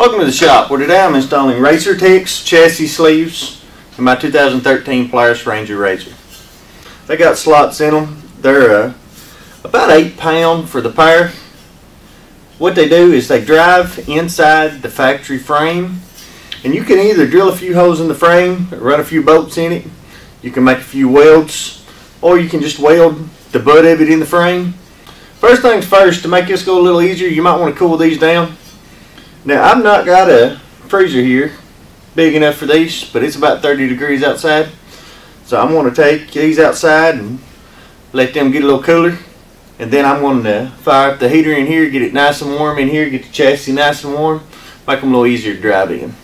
Welcome to the shop, where today I'm installing RacerTech's chassis sleeves in my 2013 Polaris Ranger Razor. They got slots in them. They're about 8 pounds for the pair. What they do is they drive inside the factory frame, and you can either drill a few holes in the frame, run a few bolts in it, you can make a few welds, or you can just weld the butt of it in the frame. First things first, to make this go a little easier, you might want to cool these down. Now, I've not got a freezer here big enough for these, but it's about 30 degrees outside. So I'm going to take these outside and let them get a little cooler. And then I'm going to fire up the heater in here, get it nice and warm in here, get the chassis nice and warm, make them a little easier to drive in.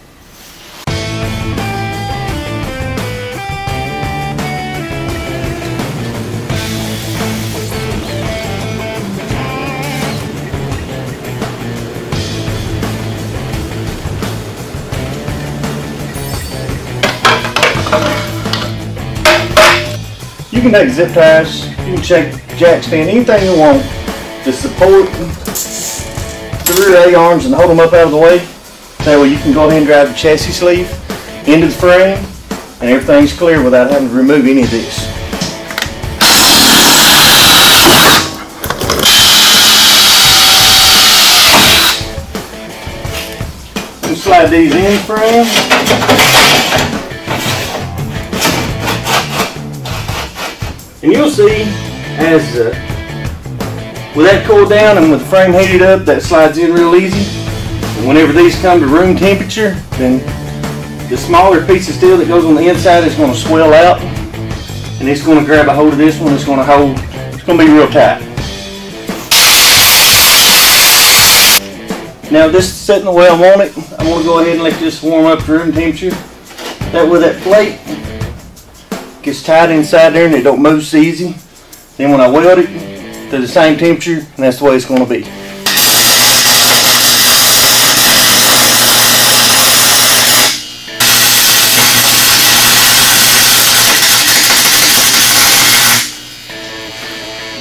You can take zip ties, you can check jack stand, anything you want to support the rear A-arms and hold them up out of the way. That way you can go ahead and drive the chassis sleeve into the frame and everything's clear without having to remove any of this. You slide these in the frame. And you'll see, as with that cooled down and with the frame heated up, that slides in real easy. And whenever these come to room temperature, then the smaller piece of steel that goes on the inside is going to swell out, and it's going to grab a hold of this one. It's going to hold. It's going to be real tight. Now, this is setting the way I want it. I'm going to go ahead and let this warm up to room temperature. That way, that plate gets tight inside there and it don't move so easy. Then when I weld it to the same temperature, and that's the way it's going to be.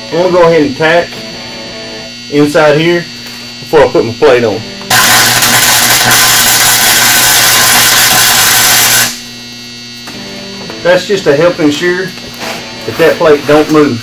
I'm going to go ahead and tack inside here before I put my plate on. That's just to help ensure that that plate don't move.